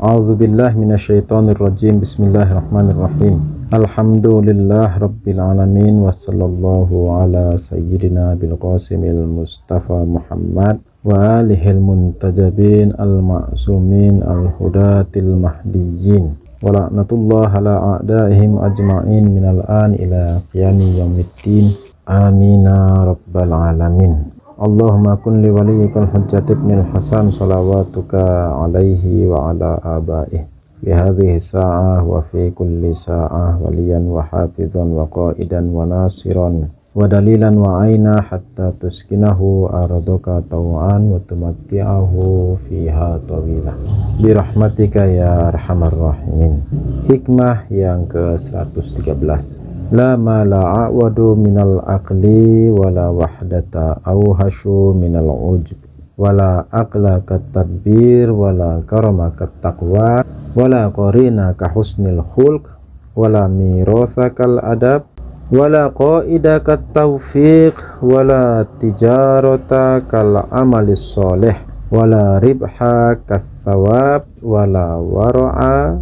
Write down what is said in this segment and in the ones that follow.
A'udzubillahi minasyaitonirrajim. Bismillahirrahmanirrahim. Alhamdulillah rabbil alamin, wassallallahu ala sayyidina bil qasimil mustafa Muhammad wa alihil muntajabin al ma'sumin al hudatil mahdiyyin wa la'natullah ala a'daihim ajma'in minal an ila qiyami yaumiddin. Amina rabbal alamin. Allahumma kun li waliyyikal hujjat ibnil Hasan salawatuka alaihi wa ala abaih fi hadhihi sa'ah wa fi kulli sa'ah waliyan wa hafizan wa qaidan wa nasiran wa dalilan wa aina hatta tuskinahu ardaka taw'an wa tumatti'ahu fiha tawilah bi rahmatika ya arhamar rahimin. Hikmah yang ke-113. La ma la a'wadu minal aqli wala wahdata awhashu minal ujub wala aqla katadbir wala karama kattaqwa wala qarina kahusnil khulq wala mirotha kal adab wala qaida kattawfiq wala tijarata kal amalis soleh wala ribha kathawab wala wara'a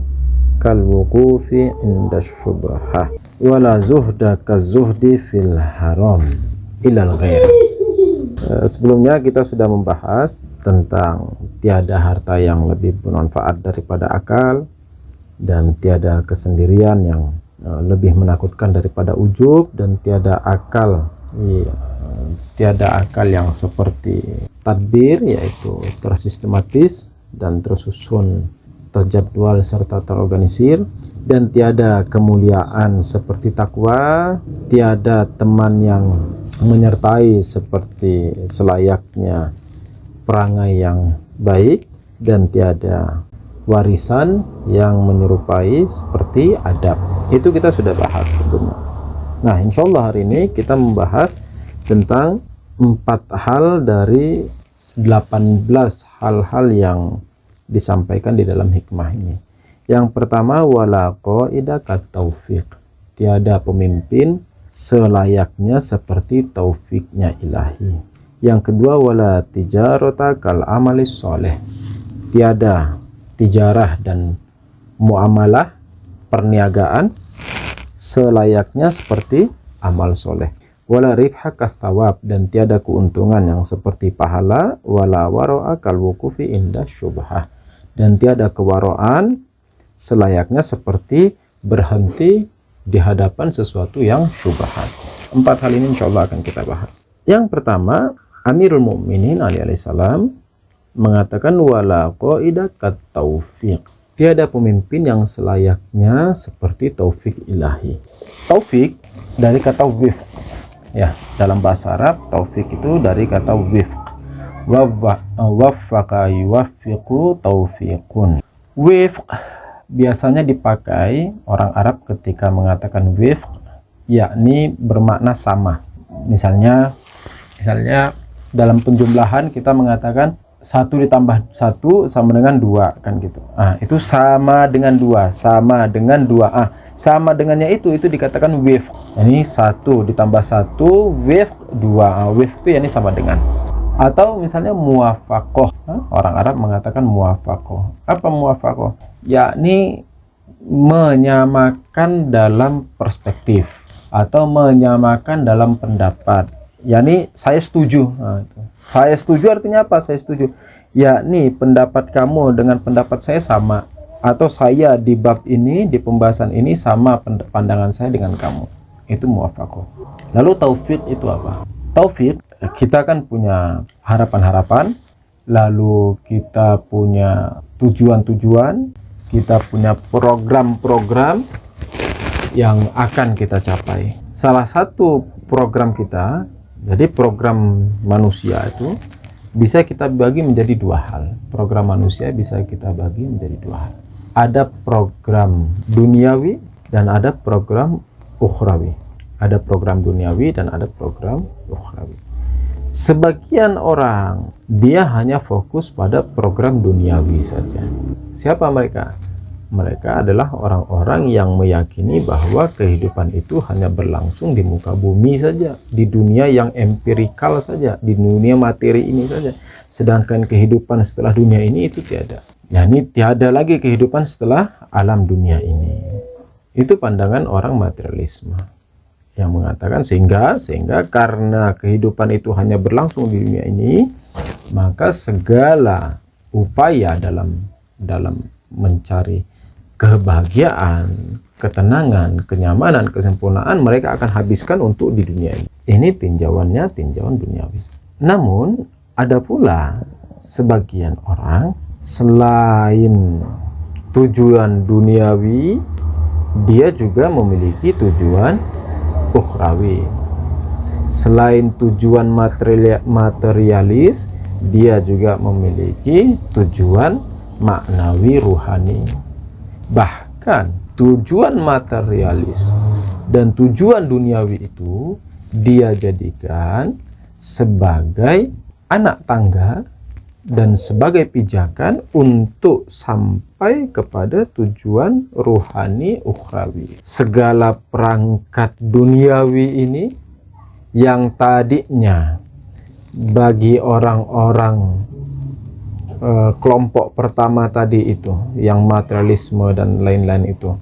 kal wuqufi inda syubhah wala zuhda kazuhdi fil haram ilal ghair. Sebelumnya kita sudah membahas tentang tiada harta yang lebih bermanfaat daripada akal, dan tiada kesendirian yang lebih menakutkan daripada ujub, dan tiada akal yang seperti tadbir, yaitu tersistematis dan tersusun, terjadwal serta terorganisir, dan tiada kemuliaan seperti takwa, tiada teman yang menyertai seperti selayaknya perangai yang baik, dan tiada warisan yang menyerupai seperti adab. Itu kita sudah bahas sebelumnya. Nah, insya Allah hari ini kita membahas tentang 4 hal dari 18 hal-hal yang disampaikan di dalam hikmah ini. Yang pertama, wala qaida kataufiq, tiada pemimpin selayaknya seperti taufiknya ilahi. Yang kedua, wala tijarata kal amalis soleh, tiada tijarah dan muamalah, perniagaan selayaknya seperti amal soleh. Wala ribha kathawab, dan tiada keuntungan yang seperti pahala. Wala waro'a kal wukufi inda syubhah, dan tiada kewaraan selayaknya seperti berhenti di hadapan sesuatu yang syubhat. 4 hal ini insya Allah akan kita bahas. Yang pertama, Amirul Mukminin alaihi salam mengatakan wala qaida kataufiq, tiada pemimpin yang selayaknya seperti taufik ilahi. Taufik dari kata wifq, ya, dalam bahasa Arab taufik itu dari kata wifq. Waffaqa yuwaffiqu taufiqun. Wifq biasanya dipakai orang Arab ketika mengatakan wifq, yakni bermakna sama. Misalnya dalam penjumlahan kita mengatakan 1 ditambah 1 sama dengan 2, kan gitu. Itu sama dengan 2, sama dengan 2. Sama dengannya itu dikatakan wifq. Ini 1 ditambah 1 wifq 2. Wifq itu yakni sama dengan. Atau misalnya muwafaqah, orang Arab mengatakan muwafaqah. Apa muwafaqah? Yakni menyamakan dalam perspektif atau menyamakan dalam pendapat. Yakni saya setuju. Saya setuju artinya apa? Saya setuju, yakni pendapat kamu dengan pendapat saya sama, atau saya di bab ini, di pembahasan ini sama pandangan saya dengan kamu. Itu muwafaqah. Lalu taufik itu apa? Taufik, kita kan punya harapan-harapan, lalu kita punya tujuan-tujuan, kita punya program-program yang akan kita capai. Salah satu program kita, jadi program manusia itu bisa kita bagi menjadi 2 hal. Program manusia bisa kita bagi menjadi 2 hal. Ada program duniawi dan ada program ukhrawi. Ada program duniawi dan ada program ukhrawi. Sebagian orang dia hanya fokus pada program duniawi saja. Siapa mereka? Mereka adalah orang-orang yang meyakini bahwa kehidupan itu hanya berlangsung di muka bumi saja, di dunia yang empirikal saja, di dunia materi ini saja. Sedangkan kehidupan setelah dunia ini itu tiada. yakni tiada lagi kehidupan setelah alam dunia ini. Itu pandangan orang materialisme yang mengatakan sehingga karena kehidupan itu hanya berlangsung di dunia ini, maka segala upaya dalam mencari kebahagiaan, ketenangan, kenyamanan, kesempurnaan mereka akan habiskan untuk di dunia ini. Ini tinjauannya tinjauan duniawi. Namun ada pula sebagian orang selain tujuan duniawi, dia juga memiliki tujuan ukhrawi. Selain tujuan materialis, dia juga memiliki tujuan maknawi ruhani. Bahkan tujuan materialis dan tujuan duniawi itu dia jadikan sebagai anak tangga dan sebagai pijakan untuk sampai kepada tujuan ruhani ukhrawi. Segala perangkat duniawi ini yang tadinya bagi orang-orang kelompok pertama tadi itu, yang materialisme dan lain-lain itu,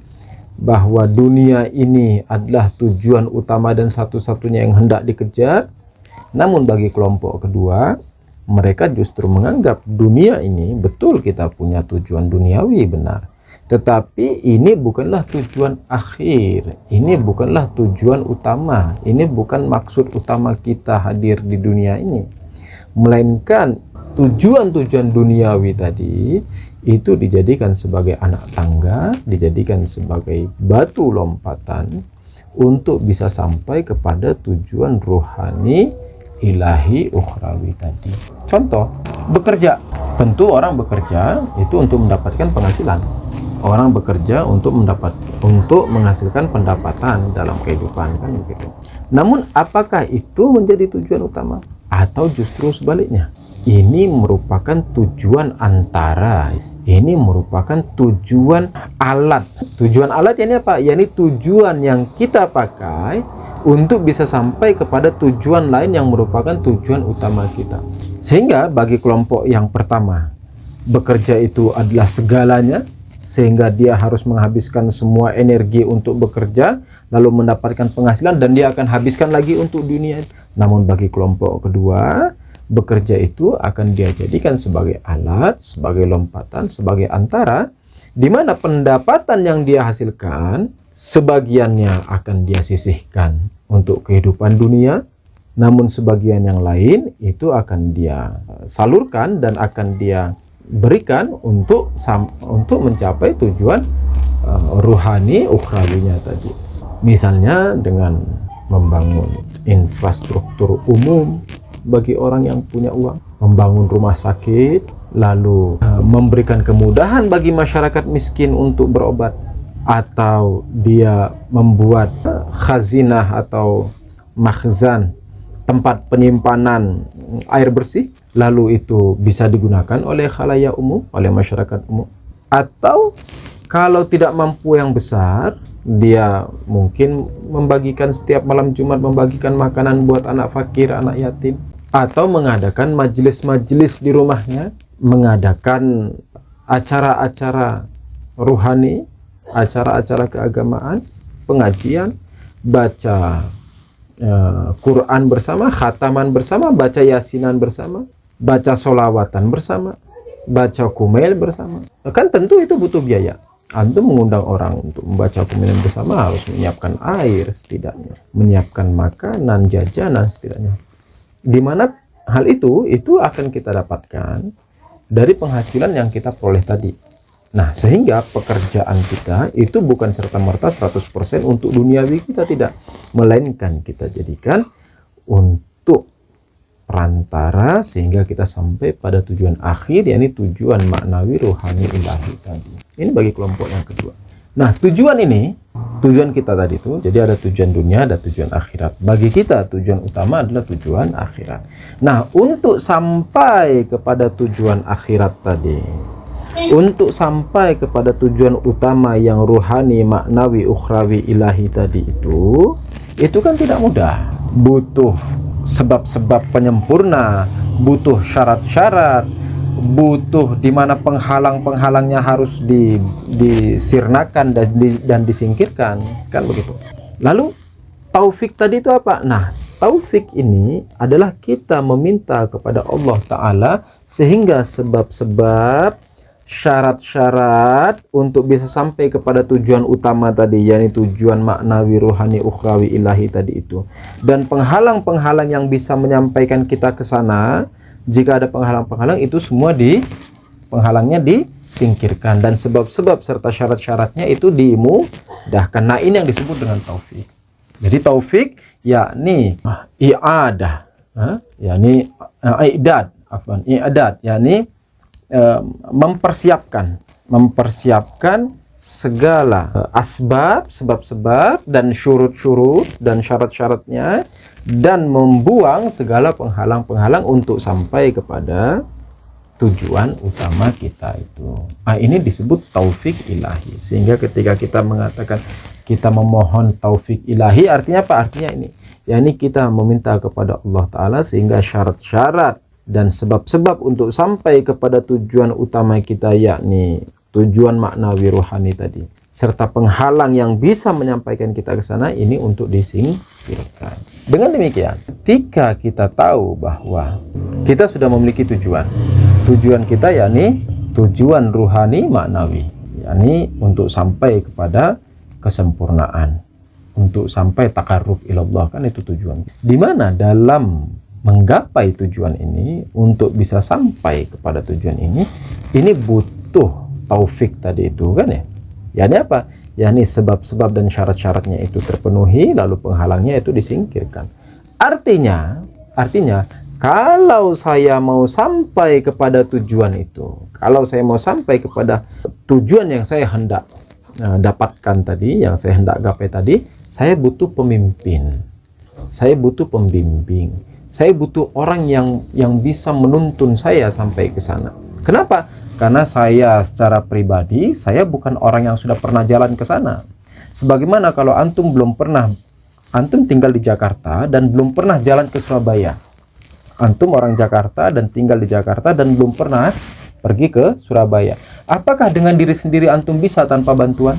bahwa dunia ini adalah tujuan utama dan satu-satunya yang hendak dikejar. Namun bagi kelompok kedua, mereka justru menganggap dunia ini betul kita punya tujuan duniawi benar, tetapi ini bukanlah tujuan akhir, ini bukanlah tujuan utama, ini bukan maksud utama kita hadir di dunia ini, melainkan tujuan-tujuan duniawi tadi itu dijadikan sebagai anak tangga, dijadikan sebagai batu lompatan untuk bisa sampai kepada tujuan rohani ilahi ukhrawi tadi. Contoh, bekerja. Tentu orang bekerja itu untuk mendapatkan penghasilan. Orang bekerja untuk menghasilkan pendapatan dalam kehidupan, kan begitu. Namun apakah itu menjadi tujuan utama atau justru sebaliknya? Ini merupakan tujuan antara, ini merupakan tujuan alat. Tujuan alat ini apa? Yakni tujuan yang kita pakai untuk bisa sampai kepada tujuan lain yang merupakan tujuan utama kita. Sehingga bagi kelompok yang pertama, bekerja itu adalah segalanya, sehingga dia harus menghabiskan semua energi untuk bekerja, lalu mendapatkan penghasilan, dan dia akan habiskan lagi untuk dunia. Namun bagi kelompok kedua, bekerja itu akan dia jadikan sebagai alat, sebagai lompatan, sebagai antara, di mana pendapatan yang dia hasilkan sebagiannya akan dia sisihkan untuk kehidupan dunia, namun sebagian yang lain itu akan dia salurkan dan akan dia berikan untuk mencapai tujuan ruhani ukhrawinya tadi. Misalnya dengan membangun infrastruktur umum bagi orang yang punya uang, membangun rumah sakit, lalu memberikan kemudahan bagi masyarakat miskin untuk berobat, atau dia membuat khazinah atau makhzan, tempat penyimpanan air bersih, lalu itu bisa digunakan oleh khalayak umum, oleh masyarakat umum. Atau kalau tidak mampu yang besar, dia mungkin membagikan setiap malam Jumat, membagikan makanan buat anak fakir, anak yatim, atau mengadakan majelis-majelis di rumahnya, mengadakan acara-acara ruhani, acara-acara keagamaan, pengajian, baca Quran bersama, khataman bersama, baca yasinan bersama, baca solawatan bersama, baca kumail bersama. Kan tentu itu butuh biaya. Antum mengundang orang untuk membaca kumail bersama harus menyiapkan air setidaknya, menyiapkan makanan, jajanan setidaknya. Di mana hal itu akan kita dapatkan dari penghasilan yang kita peroleh tadi. Nah, sehingga pekerjaan kita itu bukan serta-merta 100% untuk duniawi kita, tidak. Melainkan kita jadikan untuk perantara sehingga kita sampai pada tujuan akhir, yakni tujuan maknawi rohani ilahi tadi. Ini bagi kelompok yang kedua. Nah, tujuan kita tadi itu, jadi ada tujuan dunia, ada tujuan akhirat. Bagi kita tujuan utama adalah tujuan akhirat. Nah, untuk sampai kepada tujuan akhirat tadi, untuk sampai kepada tujuan utama yang ruhani, maknawi, ukhrawi, ilahi tadi itu kan tidak mudah. Butuh sebab-sebab penyempurna, butuh syarat-syarat, butuh, di mana penghalang-penghalangnya harus disirnakan dan disingkirkan, kan begitu. Lalu taufik tadi itu apa? Nah, taufik ini adalah kita meminta kepada Allah Ta'ala sehingga sebab-sebab, syarat-syarat untuk bisa sampai kepada tujuan utama tadi, yakni tujuan maknawi, ruhani, ukhrawi, ilahi tadi itu. Dan penghalang-penghalang yang bisa menyampaikan kita ke sana, jika ada penghalang-penghalang itu semua penghalangnya disingkirkan, dan sebab-sebab serta syarat-syaratnya itu dimudahkan. Nah, ini yang disebut dengan taufik. Jadi taufik yakni i'adah, yakni i'dad, yakni mempersiapkan segala asbab, sebab-sebab dan syurut-syurut dan syarat-syaratnya, dan membuang segala penghalang-penghalang untuk sampai kepada tujuan utama kita itu. Nah, ini disebut taufik ilahi. Sehingga ketika kita mengatakan kita memohon taufik ilahi, artinya apa? Artinya ini, yakni kita meminta kepada Allah Ta'ala sehingga syarat-syarat dan sebab-sebab untuk sampai kepada tujuan utama kita, yakni tujuan maknawi ruhani tadi, serta penghalang yang bisa menyampaikan kita ke sana, ini untuk disingkirkan. Dengan demikian, ketika kita tahu bahwa kita sudah memiliki tujuan kita, yakni tujuan ruhani maknawi, yakni untuk sampai kepada kesempurnaan, untuk sampai takarrub ilallah, kan itu tujuan. Dimana dalam menggapai tujuan ini, untuk bisa sampai kepada tujuan ini butuh taufik tadi itu, kan ya. Yakni apa? Yakni sebab-sebab dan syarat-syaratnya itu terpenuhi, lalu penghalangnya itu disingkirkan. Artinya kalau saya mau sampai kepada tujuan itu, kalau saya mau sampai kepada tujuan yang saya hendak dapatkan tadi, yang saya hendak gapai tadi, saya butuh pemimpin, saya butuh pembimbing, saya butuh orang yang bisa menuntun saya sampai ke sana. Kenapa? Karena saya secara pribadi, saya bukan orang yang sudah pernah jalan ke sana. Sebagaimana kalau antum tinggal di Jakarta dan belum pernah jalan ke Surabaya. Antum orang Jakarta dan tinggal di Jakarta dan belum pernah pergi ke Surabaya. Apakah dengan diri sendiri antum bisa tanpa bantuan?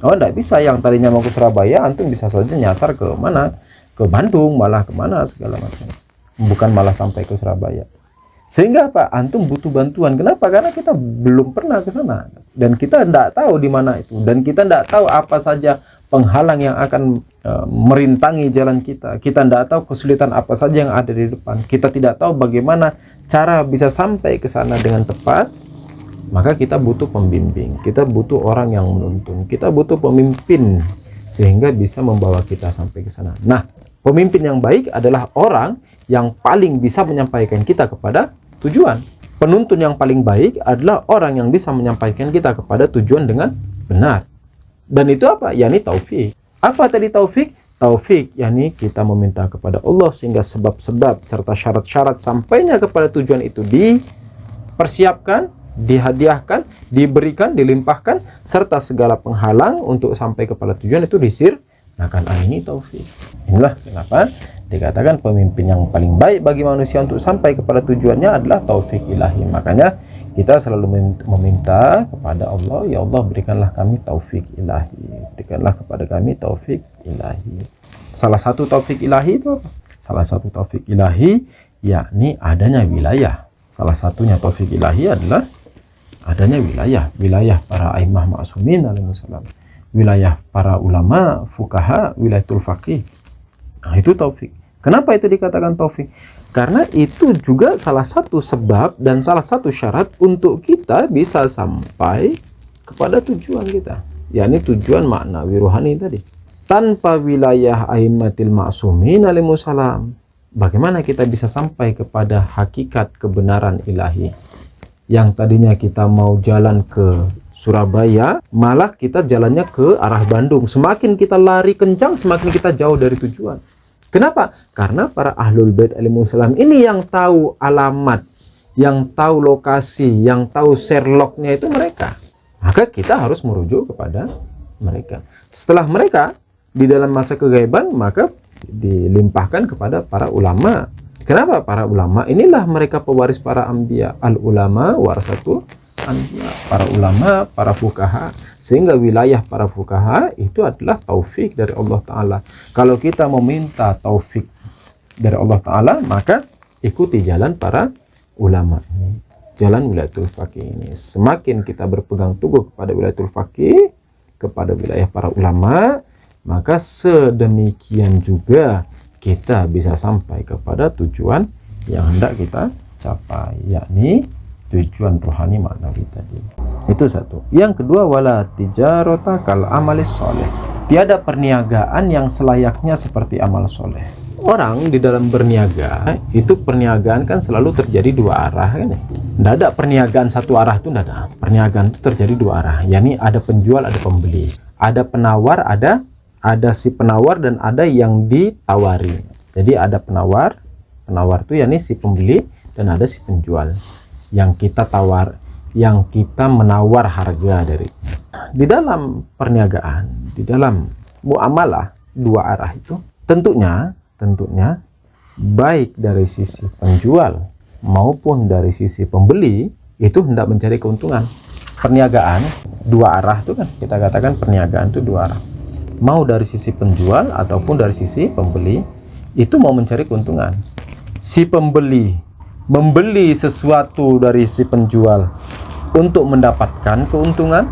Oh, enggak bisa. Yang tadinya mau ke Surabaya, antum bisa saja nyasar ke mana? Ke Bandung, malah kemana segala macam. Bukan malah sampai ke Surabaya. Sehingga apa? Antum butuh bantuan. Kenapa? Karena kita belum pernah ke sana. Dan kita tidak tahu di mana itu. Dan kita tidak tahu apa saja penghalang yang akan merintangi jalan kita. Kita tidak tahu kesulitan apa saja yang ada di depan. Kita tidak tahu bagaimana cara bisa sampai ke sana dengan tepat. Maka kita butuh pembimbing. Kita butuh orang yang menuntun. Kita butuh pemimpin sehingga bisa membawa kita sampai ke sana. Nah, pemimpin yang baik adalah orang yang paling bisa menyampaikan kita kepada tujuan. Penuntun yang paling baik adalah orang yang bisa menyampaikan kita kepada tujuan dengan benar. Dan itu apa? Yakni taufik. Apa tadi taufik? Taufik yakni kita meminta kepada Allah sehingga sebab-sebab serta syarat-syarat sampainya kepada tujuan itu dipersiapkan, dihadiahkan, diberikan, dilimpahkan, serta segala penghalang untuk sampai kepada tujuan itu disirnakan. Ini taufik. Inilah kenapa dikatakan pemimpin yang paling baik bagi manusia untuk sampai kepada tujuannya adalah taufik ilahi. Makanya kita selalu meminta kepada Allah, ya Allah berikanlah kami taufik ilahi, berikanlah kepada kami taufik ilahi. Salah satu taufik ilahi itu apa? Salah satu taufik ilahi yakni adanya wilayah. Salah satunya taufik ilahi adalah adanya wilayah para a'immah ma'sumin alaihissalam, wilayah para ulama, fuqaha, wilayatul faqih. Nah, itu taufik. Kenapa itu dikatakan taufik? Karena itu juga salah satu sebab dan salah satu syarat untuk kita bisa sampai kepada tujuan kita, yakni tujuan maknawi ruhani tadi. Tanpa wilayah a'immatil ma'sumin alaihissalam, bagaimana kita bisa sampai kepada hakikat kebenaran ilahi? Yang tadinya kita mau jalan ke Surabaya, malah kita jalannya ke arah Bandung. Semakin kita lari kencang, semakin kita jauh dari tujuan. Kenapa? Karena para ahlul bait alaihissalam ini yang tahu alamat, yang tahu lokasi, yang tahu Sherlocknya itu mereka. Maka kita harus merujuk kepada mereka. Setelah mereka di dalam masa kegaiban, maka dilimpahkan kepada para ulama. Kenapa? Para ulama inilah mereka pewaris para anbiya. Al ulama warasatul anbiya. Para ulama, para fuqaha, sehingga wilayah para fuqaha itu adalah taufik dari Allah Ta'ala. Kalau kita meminta taufik dari Allah Ta'ala, maka ikuti jalan para ulama ini, jalan wilayatul faqih ini. Semakin kita berpegang teguh kepada wilayatul faqih, kepada wilayah para ulama, maka sedemikian juga kita bisa sampai kepada tujuan yang hendak kita capai, yakni tujuan rohani maknawi tadi. Itu satu. Yang kedua, wala tijarata kal amalis soleh. Tiada perniagaan yang selayaknya seperti amal soleh. Orang di dalam berniaga itu, perniagaan kan selalu terjadi dua arah kan ya. Tidak ada perniagaan satu arah, itu tidak ada. Perniagaan itu terjadi dua arah, yakni ada penjual, ada pembeli, ada penawar, ada si penawar, dan ada yang ditawari. Jadi ada penawar itu yakni si pembeli, dan ada si penjual yang kita tawar, yang kita menawar harga dari. Di dalam perniagaan, di dalam muamalah dua arah itu, tentunya baik dari sisi penjual maupun dari sisi pembeli itu hendak mencari keuntungan. Perniagaan dua arah itu kan, kita katakan perniagaan itu dua arah. Mau dari sisi penjual ataupun dari sisi pembeli, itu mau mencari keuntungan. Si pembeli membeli sesuatu dari si penjual untuk mendapatkan keuntungan,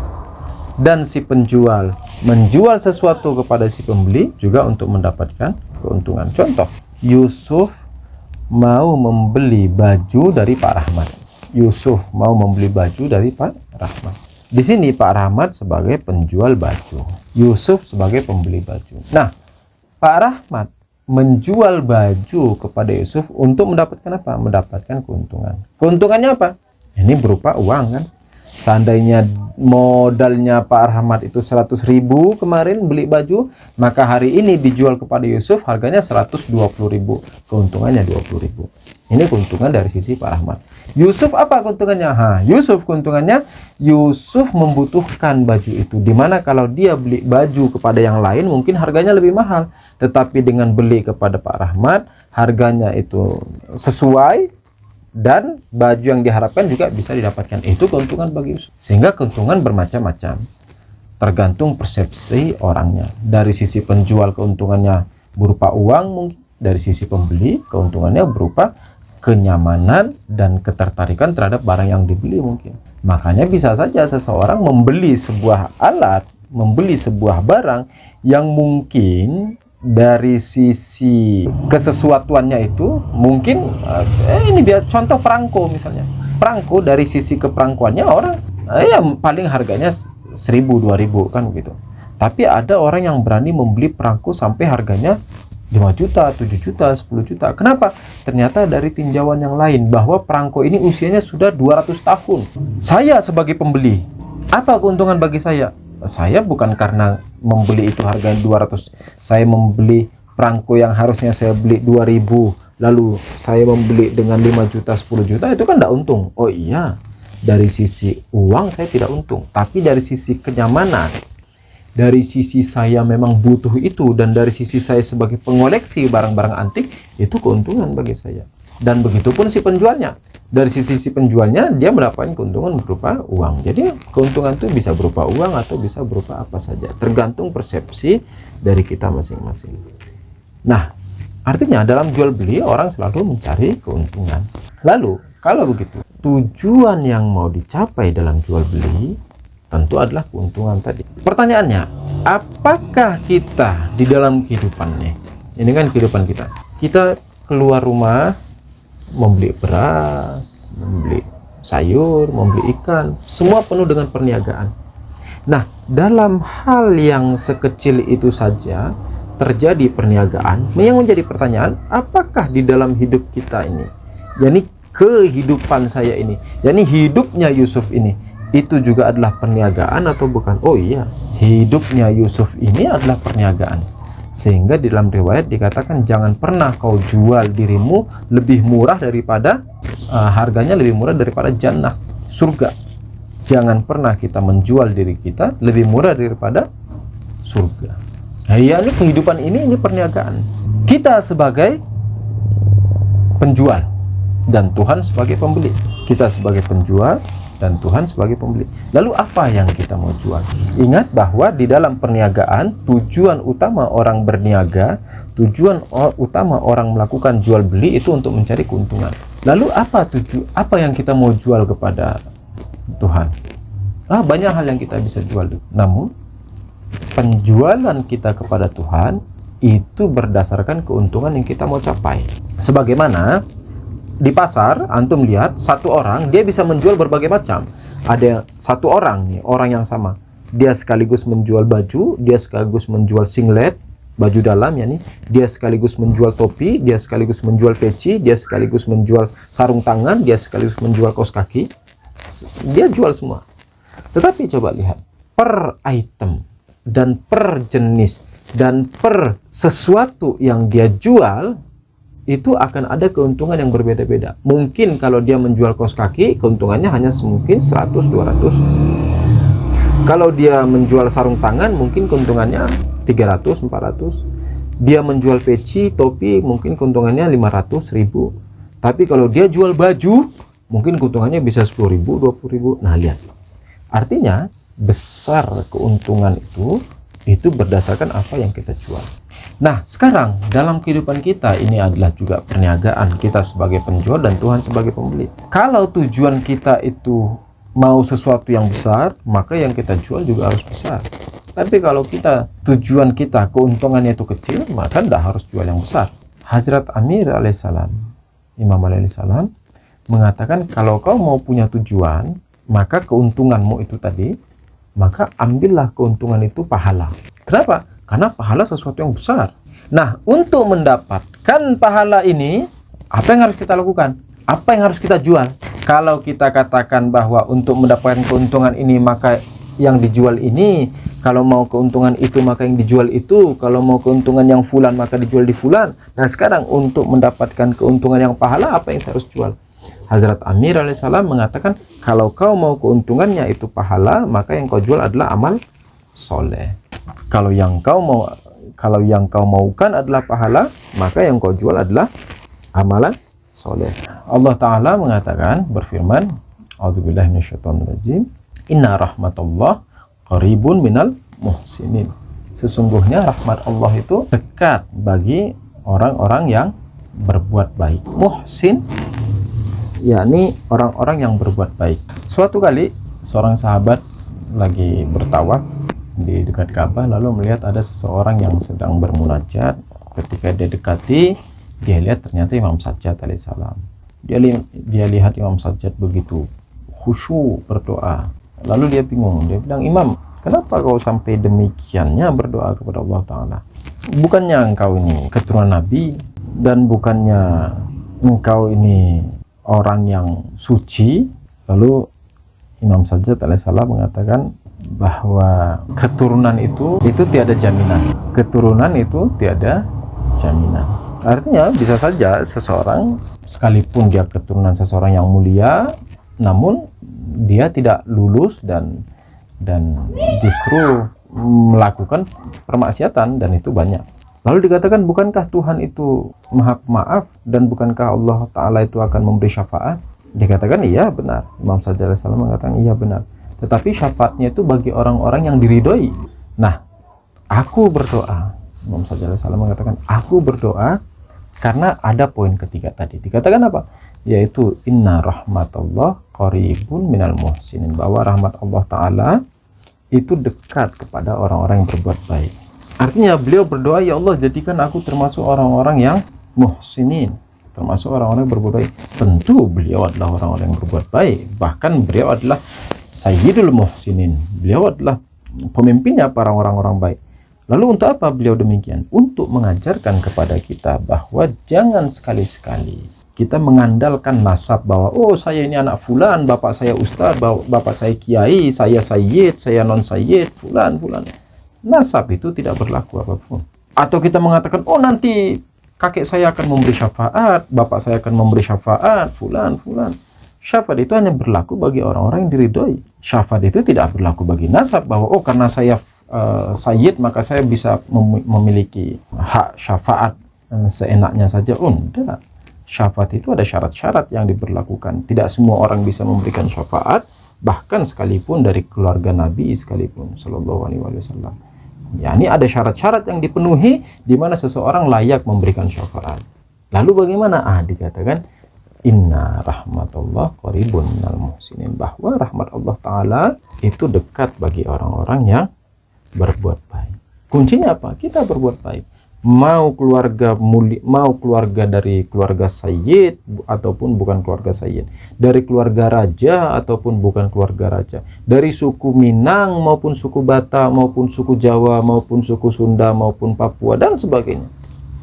dan si penjual menjual sesuatu kepada si pembeli juga untuk mendapatkan keuntungan. Contoh, Yusuf mau membeli baju dari Pak Rahmat. Yusuf mau membeli baju dari Pak Rahmat. Di sini Pak Rahmat sebagai penjual baju, Yusuf sebagai pembeli baju. Nah, Pak Rahmat menjual baju kepada Yusuf untuk mendapatkan apa? Mendapatkan keuntungan. Keuntungannya apa? Ini berupa uang kan. Seandainya modalnya Pak Rahmat itu 100.000 kemarin beli baju, maka hari ini dijual kepada Yusuf harganya 120.000, keuntungannya 20.000. Ini keuntungan dari sisi Pak Rahmat. Yusuf apa keuntungannya? Yusuf keuntungannya, Yusuf membutuhkan baju itu, dimana kalau dia beli baju kepada yang lain mungkin harganya lebih mahal, tetapi dengan beli kepada Pak Rahmat harganya itu sesuai, dan baju yang diharapkan juga bisa didapatkan. Itu keuntungan bagi Yusuf. Sehingga keuntungan bermacam-macam, tergantung persepsi orangnya. Dari sisi penjual keuntungannya berupa uang, mungkin dari sisi pembeli keuntungannya berupa kenyamanan dan ketertarikan terhadap barang yang dibeli mungkin. Makanya bisa saja seseorang membeli sebuah alat, membeli sebuah barang yang mungkin dari sisi kesesuatuannya itu mungkin ini dia contoh perangko misalnya. Perangko dari sisi keperangkoannya orang ya paling harganya 1.000 2.000 kan begitu. Tapi ada orang yang berani membeli perangko sampai harganya 5 juta, 7 juta, 10 juta. Kenapa? Ternyata dari tinjauan yang lain bahwa perangko ini usianya sudah 200 tahun. Saya sebagai pembeli, apa keuntungan bagi saya? Saya bukan karena membeli itu harganya 200, saya membeli perangko yang harusnya saya beli 2.000, lalu saya membeli dengan 5 juta 10 juta, itu kan tidak untung. Oh iya, dari sisi uang saya tidak untung, tapi dari sisi kenyamanan, dari sisi saya memang butuh itu, dan dari sisi saya sebagai pengoleksi barang-barang antik, itu keuntungan bagi saya. Dan begitu pun si penjualnya, dari sisi si penjualnya dia mendapatkan keuntungan berupa uang. Jadi keuntungan itu bisa berupa uang atau bisa berupa apa saja, tergantung persepsi dari kita masing-masing. Nah, artinya dalam jual beli orang selalu mencari keuntungan. Lalu kalau begitu, tujuan yang mau dicapai dalam jual beli tentu adalah keuntungan tadi. Pertanyaannya, apakah kita di dalam kehidupan nih, ini kan kehidupan kita keluar rumah membeli beras, membeli sayur, membeli ikan, semua penuh dengan perniagaan. Nah, dalam hal yang sekecil itu saja terjadi perniagaan, yang menjadi pertanyaan, apakah di dalam hidup kita ini, yakni kehidupan saya ini, yakni hidupnya Yusuf ini, itu juga adalah perniagaan atau bukan? Oh iya, hidupnya Yusuf ini adalah perniagaan. Sehingga di dalam riwayat dikatakan jangan pernah kau jual dirimu lebih murah daripada harganya lebih murah daripada jannah, surga. Jangan pernah kita menjual diri kita lebih murah daripada surga. Nah, ya, ini kehidupan ini perniagaan. Kita sebagai penjual dan Tuhan sebagai pembeli. Kita sebagai penjual dan Tuhan sebagai pembeli. Lalu apa yang kita mau jual? Ingat bahwa di dalam perniagaan, tujuan utama orang berniaga, tujuan utama orang melakukan jual beli itu untuk mencari keuntungan. Lalu apa yang kita mau jual kepada Tuhan? Banyak hal yang kita bisa jual. Namun penjualan kita kepada Tuhan itu berdasarkan keuntungan yang kita mau capai. Sebagaimana di pasar, antum lihat satu orang dia bisa menjual berbagai macam. Ada satu orang nih, orang yang sama, dia sekaligus menjual baju, dia sekaligus menjual singlet, baju dalam ya nih, dia sekaligus menjual topi, dia sekaligus menjual peci, dia sekaligus menjual sarung tangan, dia sekaligus menjual kaos kaki. Dia jual semua. Tetapi coba lihat per item dan per jenis dan per sesuatu yang dia jual, itu akan ada keuntungan yang berbeda-beda. Mungkin kalau dia menjual kaos kaki, keuntungannya hanya mungkin 100-200. Kalau dia menjual sarung tangan, mungkin keuntungannya 300-400. Dia menjual peci, topi, mungkin keuntungannya 500-1000. Tapi kalau dia jual baju, mungkin keuntungannya bisa 10.000, 20.000. Nah, lihat. Artinya, besar keuntungan itu berdasarkan apa yang kita jual. Nah, sekarang dalam kehidupan kita ini adalah juga perniagaan, kita sebagai penjual dan Tuhan sebagai pembeli. Kalau tujuan kita itu mau sesuatu yang besar, maka yang kita jual juga harus besar. Tapi kalau tujuan kita keuntungannya itu kecil, maka tidak harus jual yang besar. Hazrat Amir alaihissalam, Imam alaihissalam mengatakan, kalau kau mau punya tujuan, maka keuntunganmu itu tadi, maka ambillah keuntungan itu pahala. Kenapa? Karena pahala sesuatu yang besar. Nah, untuk mendapatkan pahala ini, apa yang harus kita lakukan? Apa yang harus kita jual? Kalau kita katakan bahwa untuk mendapatkan keuntungan ini, maka yang dijual ini. Kalau mau keuntungan itu, maka yang dijual itu. Kalau mau keuntungan yang fulan, maka dijual di fulan. Nah, sekarang untuk mendapatkan keuntungan yang pahala, apa yang saya harus jual? Hazrat Amir alaihissalam mengatakan, kalau kau mau keuntungannya itu pahala, maka yang kau jual adalah amal soleh. Kalau yang kau maukan adalah pahala, maka yang kau jual adalah amalan soleh. Allah Ta'ala mengatakan, berfirman, A'udzubillahi minasyaitonirrajim, Inna rahmatullah qaribun minal muhsinin. Sesungguhnya rahmat Allah itu dekat bagi orang-orang yang berbuat baik. Muhsin, yakni orang-orang yang berbuat baik. Suatu kali seorang sahabat lagi bertawaf di dekat Ka'bah, lalu melihat ada seseorang yang sedang bermunajat. Ketika dia dekati, dia lihat ternyata Imam Sajjad alaihissalam. Dia lihat Imam Sajjad begitu khusyuk berdoa. Lalu dia bingung, dia bilang, Imam, kenapa kau sampai demikiannya berdoa kepada Allah Ta'ala? Bukannya engkau ini keturunan Nabi, dan bukannya engkau ini orang yang suci? Lalu Imam Sajjad alaihissalam mengatakan bahwa keturunan itu tiada jaminan. Keturunan itu tiada jaminan. Artinya bisa saja seseorang, sekalipun dia keturunan seseorang yang mulia, namun dia tidak lulus dan justru melakukan permaksiatan, dan itu banyak. Lalu dikatakan, bukankah Tuhan itu maha maaf, dan bukankah Allah Ta'ala itu akan memberi syafaat? Dikatakan iya benar. Imam Sajjad alaihissalam mengatakan iya benar, tetapi syafaatnya itu bagi orang-orang yang diridhoi. Nah, aku berdoa, Imam Sajjad alaihissalam mengatakan, aku berdoa karena ada poin ketiga tadi. Dikatakan apa? Yaitu inna rahmatullah qaribun minal muhsinin, bahwa rahmat Allah Ta'ala itu dekat kepada orang-orang yang berbuat baik. Artinya beliau berdoa, ya Allah, jadikan aku termasuk orang-orang yang muhsinin, termasuk orang-orang yang berbuat baik. Tentu beliau adalah orang-orang yang berbuat baik, bahkan beliau adalah Sayyidul Muhsinin, beliau adalah pemimpinnya para orang-orang baik. Lalu untuk apa beliau demikian? Untuk mengajarkan kepada kita bahwa jangan sekali-sekali kita mengandalkan nasab, bahwa oh saya ini anak fulan, bapak saya ustaz, bapak saya kiai, saya sayyid, saya non sayyid, fulan. Nasab itu tidak berlaku apapun. Atau kita mengatakan, oh nanti kakek saya akan memberi syafaat, bapak saya akan memberi syafaat, fulan. Syafaat itu hanya berlaku bagi orang-orang yang diridhoi. Syafaat itu tidak berlaku bagi nasab, bahwa oh karena saya sayyid maka saya bisa memiliki hak syafaat seenaknya saja. Oh enggak. Syafaat itu ada syarat-syarat yang diberlakukan. Tidak semua orang bisa memberikan syafaat, bahkan sekalipun dari keluarga Nabi sekalipun Shallallahu Alaihi Wasallam. Ya, ini ada syarat-syarat yang dipenuhi di mana seseorang layak memberikan syafaat. Lalu bagaimana? Dikatakan inna rahmatullah qaribun minal muhsinin, bahwa rahmat Allah Ta'ala itu dekat bagi orang-orang yang berbuat baik. Kuncinya apa? Kita berbuat baik. Mau keluarga mau keluarga dari keluarga sayyid ataupun bukan keluarga sayyid, dari keluarga raja ataupun bukan keluarga raja, dari suku Minang maupun suku Batak maupun suku Jawa maupun suku Sunda maupun Papua dan sebagainya.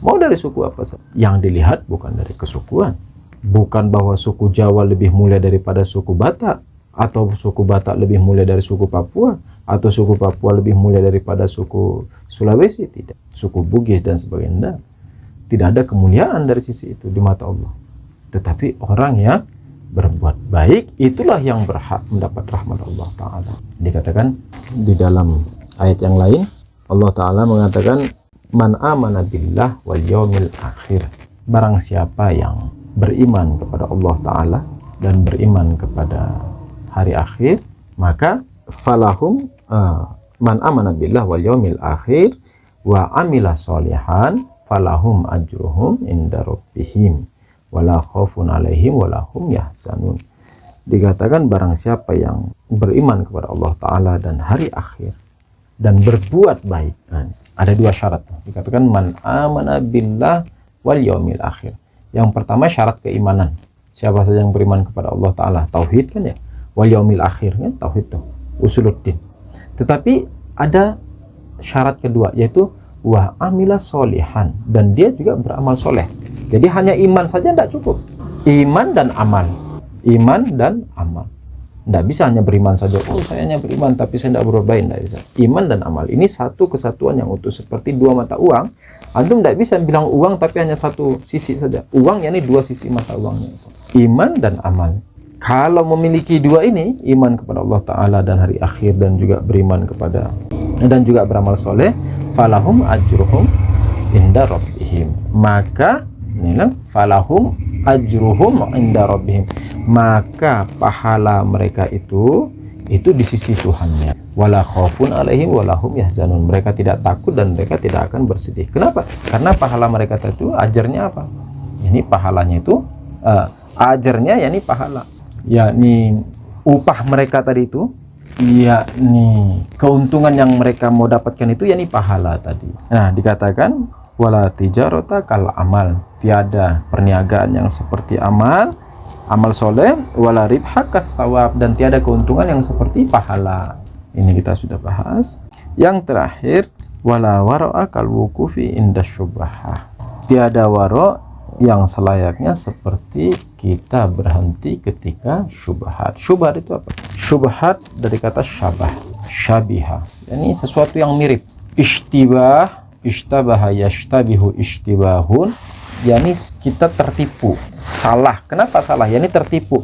Mau dari suku apa saja. Yang dilihat bukan dari kesukuan, bukan bahwa suku Jawa lebih mulia daripada suku Batak, atau suku Batak lebih mulia dari suku Papua, atau suku Papua lebih mulia daripada suku Sulawesi. Tidak. Suku Bugis dan sebagainya. Tidak ada kemuliaan dari sisi itu di mata Allah. Tetapi orang yang berbuat baik itulah yang berhak mendapat rahmat Allah Ta'ala. Dikatakan di dalam ayat yang lain, Allah Ta'ala mengatakan man amana billah wal yaumil akhir, barang siapa yang beriman kepada Allah Ta'ala dan beriman kepada hari akhir, maka falahum man amana billah wal yaumil akhir wa amila sholihan falahum ajruhum inda rabbihim wala khaufun alaihim wala hum yahzanun. Dikatakan barang siapa yang beriman kepada Allah Ta'ala dan hari akhir dan berbuat baik. Ada dua syarat. Dikatakan man amana billah wal yaumil akhir. Yang pertama syarat keimanan. Siapa saja yang beriman kepada Allah Ta'ala, tauhid kan ya, wal yaumil akhir kan, tauhid tuh, usuluddin. Tetapi ada syarat kedua, yaitu wa amila solihan, dan dia juga beramal soleh. Jadi hanya iman saja tidak cukup. Iman dan amal, iman dan amal. Tidak bisa hanya beriman saja. Oh, saya hanya beriman tapi saya tidak berbuat baik. Tidak bisa. Iman dan amal ini satu kesatuan yang utuh, seperti dua mata uang. Antum tidak bisa bilang uang tapi hanya satu sisi saja. Uang yakni dua sisi mata uangnya itu. Iman dan amal. Kalau memiliki dua ini, iman kepada Allah Ta'ala dan hari akhir, dan juga beriman kepada dan juga beramal soleh, falahum ajruhum inda rabbihim, maka inilah falahum ajruhum inda rabbihim, maka pahala mereka itu di sisi Tuhannya. Wala khaufun alaihim wala hum yahzanun, mereka tidak takut dan mereka tidak akan bersedih. Kenapa? Karena pahala mereka itu ajarnya apa? Ini pahalanya itu ajarnya yakni pahala, yakni upah mereka tadi itu, yakni keuntungan yang mereka mau dapatkan itu yakni pahala tadi. Nah, dikatakan wala tijarata kal amal, tiada perniagaan yang seperti amal soleh, wala ribha kas sawab, dan tiada keuntungan yang seperti pahala. Ini kita sudah bahas. Yang terakhir wala wara'a kal wuqufi inda syubhah, tiada waro yang selayaknya seperti kita berhenti ketika syubhat. Syubhat itu apa? Syubhat dari kata syabah, syabiha, ini sesuatu yang mirip. Ishtibah, ishtabaha yashtabihu ishtibahun, yakni kita tertipu, salah. Kenapa salah? Yakni tertipu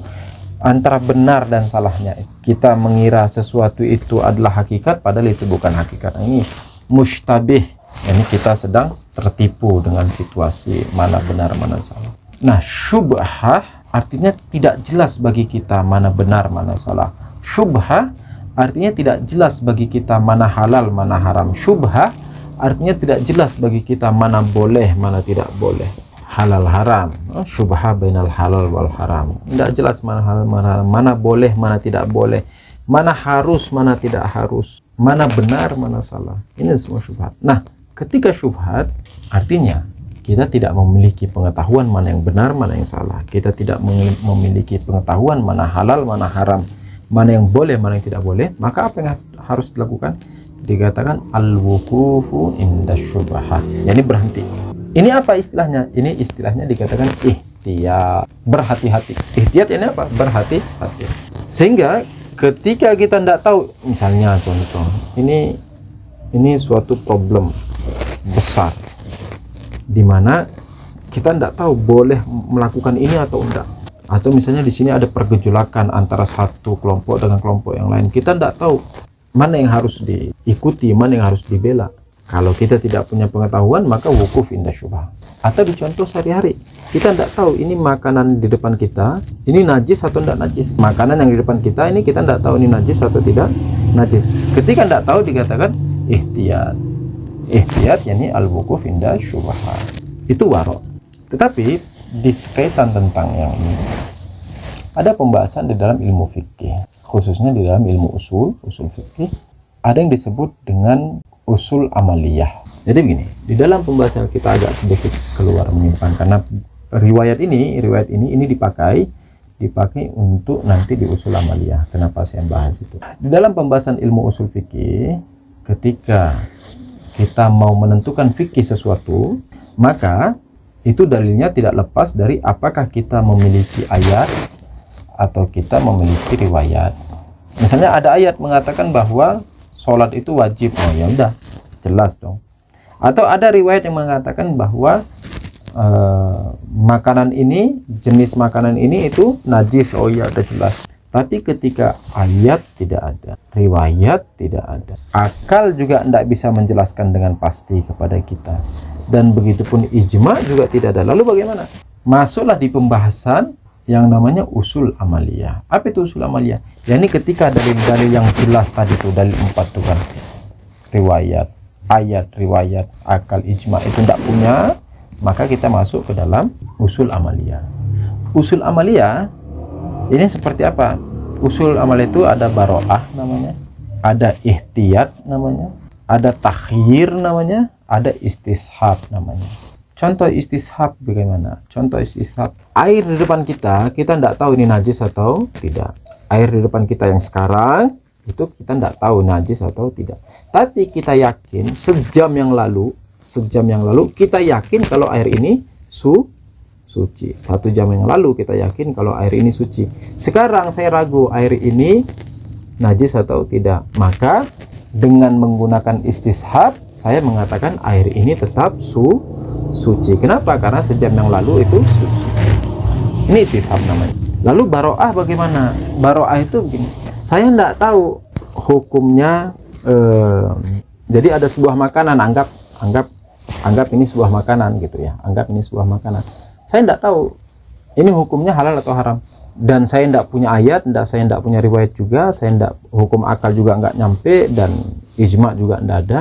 antara benar dan salahnya. Kita mengira sesuatu itu adalah hakikat padahal itu bukan hakikat. Ini mushtabih, yakni kita sedang tertipu dengan situasi mana benar mana salah. Nah, syubhah artinya tidak jelas bagi kita mana benar mana salah. Syubhah artinya tidak jelas bagi kita mana halal mana haram. Syubhah artinya tidak jelas bagi kita mana boleh mana tidak boleh, halal haram. Syubhah bainal halal wal haram, tidak jelas mana halal mana haram, mana boleh mana tidak boleh, mana harus mana tidak harus, mana benar mana salah. Ini semua syubhat. Nah, ketika syubhat artinya kita tidak memiliki pengetahuan mana yang benar mana yang salah, kita tidak memiliki pengetahuan mana halal mana haram, mana yang boleh mana yang tidak boleh. Maka apa yang harus dilakukan? Dikatakan al-wuqufu inda syubhah, yakni berhenti. Ini apa istilahnya? Ini istilahnya dikatakan ihtiyat, berhati-hati. Ihtiyat ini apa? Berhati-hati. Sehingga ketika kita tidak tahu, misalnya contoh ini suatu problem besar di mana kita tidak tahu boleh melakukan ini atau enggak, atau misalnya di sini ada pergejolakan antara satu kelompok dengan kelompok yang lain, kita tidak tahu mana yang harus diikuti, mana yang harus dibela. Kalau kita tidak punya pengetahuan, maka wukuf indah syubhat. Atau dicontoh sehari-hari, kita tidak tahu ini makanan di depan kita ini najis atau tidak najis. Makanan yang di depan kita ini kita tidak tahu ini najis atau tidak najis. Ketika tidak tahu dikatakan ihtiyat. Ihtiyat yakni al-wukuf indah syubhat. Itu waro. Tetapi di sekaitan tentang yang ini ada pembahasan di dalam ilmu fikih, khususnya di dalam ilmu usul fikih, ada yang disebut dengan usul amaliyah. Jadi begini, di dalam pembahasan kita agak sedikit keluar menyimpang karena riwayat ini dipakai untuk nanti di usul amaliyah. Kenapa saya bahas itu? Di dalam pembahasan ilmu usul fikih, ketika kita mau menentukan fikih sesuatu, maka itu dalilnya tidak lepas dari apakah kita memiliki ayat atau kita memiliki riwayat. Misalnya ada ayat mengatakan bahwa sholat itu wajib, oh ya udah jelas dong. Atau ada riwayat yang mengatakan bahwa makanan ini, jenis makanan ini itu najis, oh ya udah jelas. Tapi ketika ayat tidak ada, riwayat tidak ada, akal juga tidak bisa menjelaskan dengan pasti kepada kita, dan begitupun ijma juga tidak ada. Lalu bagaimana? Masuklah di pembahasan yang namanya usul amaliyah. Apa itu usul amaliyah? Ya ini ketika dalil-dalil yang jelas tadi itu, dalil 4 itu kan, riwayat, ayat, riwayat, akal, ijma itu tidak punya, maka kita masuk ke dalam usul amaliyah. Usul amaliyah ini seperti apa? Usul amaliyah itu ada baro'ah namanya, ada ihtiyat namanya, ada takhyir namanya, ada istishab namanya. Contoh istishab bagaimana? Contoh istishab, air di depan kita tidak tahu ini najis atau tidak. Air di depan kita yang sekarang itu kita tidak tahu najis atau tidak. Tapi kita yakin sejam yang lalu kita yakin kalau air ini suci. 1 jam yang lalu kita yakin kalau air ini suci. Sekarang saya ragu air ini najis atau tidak. Maka dengan menggunakan istishab saya mengatakan air ini tetap suci. Kenapa? Karena sejam yang lalu itu suci. Ini istishab namanya. Lalu baro'ah bagaimana? Baro'ah itu begini, saya tidak tahu hukumnya. Jadi ada sebuah makanan, anggap ini sebuah makanan gitu ya, anggap ini sebuah makanan. Saya tidak tahu ini hukumnya halal atau haram, dan saya tidak punya ayat, saya tidak punya riwayat juga, saya tidak, hukum akal juga nggak nyampe, dan ijma juga tidak ada.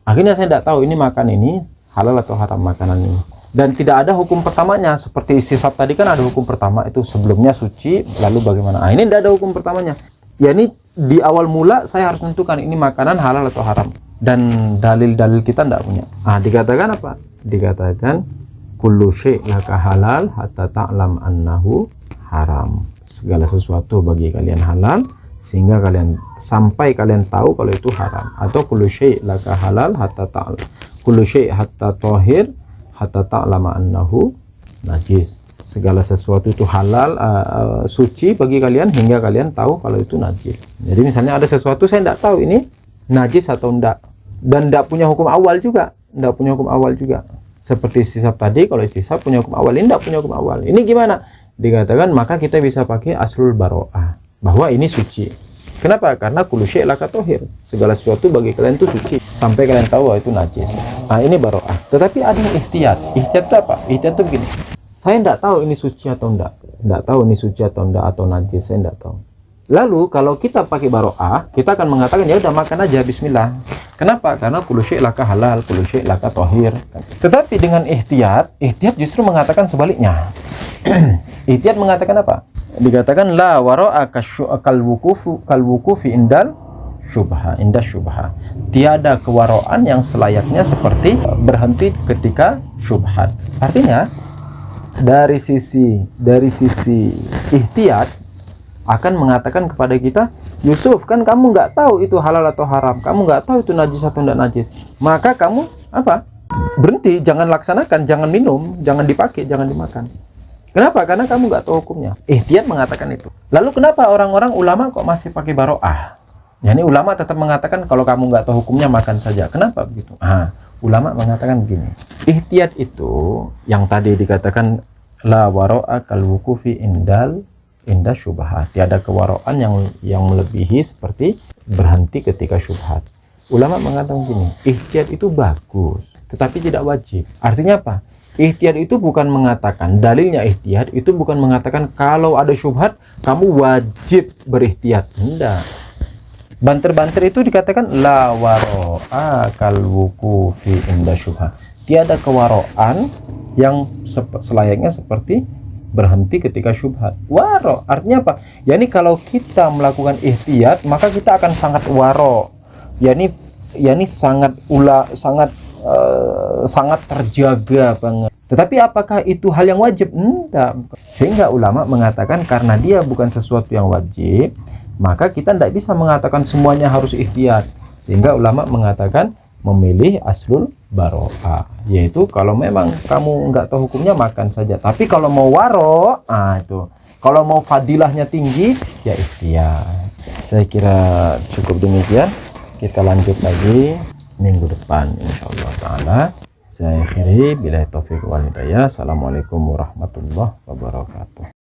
Akhirnya saya tidak tahu ini makan ini halal atau haram makanan ini, dan tidak ada hukum pertamanya. Seperti istishab tadi kan ada hukum pertama, itu sebelumnya suci, lalu bagaimana. Ini tidak ada hukum pertamanya. Ya ini di awal mula saya harus menentukan ini makanan halal atau haram, dan dalil-dalil kita tidak punya. Dikatakan apa? Dikatakan kullu syai' laka halal hatta ta'lam annahu haram. Segala sesuatu bagi kalian halal sehingga sampai kalian tahu kalau itu haram. Atau kullu syai' laka halal hatta ta'lam, kullu syai' hatta tahir hatta ta'lam annahu najis. Segala sesuatu itu halal, suci bagi kalian hingga kalian tahu kalau itu najis. Jadi misalnya ada sesuatu saya tidak tahu ini najis atau enggak, dan tidak punya hukum awal juga, seperti istishab tadi. Kalau istishab punya hukum awal, ini tidak punya hukum awal. Ini gimana? Dikatakan maka kita bisa pakai aslul baro'ah, bahwa ini suci. Kenapa? Karena kullu syai' laka tahir, segala sesuatu bagi kalian itu suci sampai kalian tahu bahwa itu najis. Ini baro'ah. Tetapi ada ihtiyat. Ihtiyat itu apa? Ihtiyat itu begini, saya tidak tahu ini suci atau tidak tahu ini suci atau tidak, atau najis, saya tidak tahu. Lalu kalau kita pakai baro'ah, kita akan mengatakan ya udah makan aja, bismillah. Kenapa? Karena kullu syai' laka halal, kullu syai' laka tahir. Tetapi dengan ihtiyat justru mengatakan sebaliknya. Ihtiyat mengatakan apa? Dikatakan la wara'a kal wukufi indal syubha, indah syubha. Tiada kewaraan yang selayaknya seperti berhenti ketika syubhat. Artinya dari sisi ihtiyat akan mengatakan kepada kita, Yusuf, kan kamu nggak tahu itu halal atau haram, kamu nggak tahu itu najis atau tidak najis, maka kamu apa? Berhenti, jangan laksanakan, jangan minum, jangan dipakai, jangan dimakan. Kenapa? Karena kamu nggak tahu hukumnya. Ihtiyat mengatakan itu. Lalu kenapa orang-orang ulama kok masih pakai baro'ah? Ya, ini ulama tetap mengatakan kalau kamu nggak tahu hukumnya makan saja. Kenapa begitu? Ulama mengatakan begini, ihtiyat itu yang tadi dikatakan la waro'a kal wukufi indah syubhat, tiada kewaraan yang melebihi seperti berhenti ketika syubhat. Ulama mengatakan gini, ihtiyat itu bagus, tetapi tidak wajib. Artinya apa? Ihtiyat itu bukan mengatakan, dalilnya ihtiyat itu bukan mengatakan kalau ada syubhat, kamu wajib berihtiyat. Tidak. Banter-banter itu dikatakan la waro'a kal wuqufi inda syubhat. Tiada kewaroan yang selayaknya seperti berhenti ketika syubhat. Waro artinya apa? Yani kalau kita melakukan ihtiyat, maka kita akan sangat waro. Yani sangat sangat terjaga banget. Tetapi apakah itu hal yang wajib? Enggak. Sehingga ulama mengatakan karena dia bukan sesuatu yang wajib, maka kita tidak bisa mengatakan semuanya harus ihtiyat. Sehingga ulama mengatakan memilih aslul baro'ah, yaitu kalau memang kamu nggak tahu hukumnya makan saja. Tapi kalau mau waro, itu kalau mau fadilahnya tinggi ya ihtiyat. Saya kira cukup demikian. Kita lanjut lagi minggu depan insyaallah taala. Saya akhiri billahi taufiq wal hidayah. Assalamualaikum warahmatullahi wabarakatuh.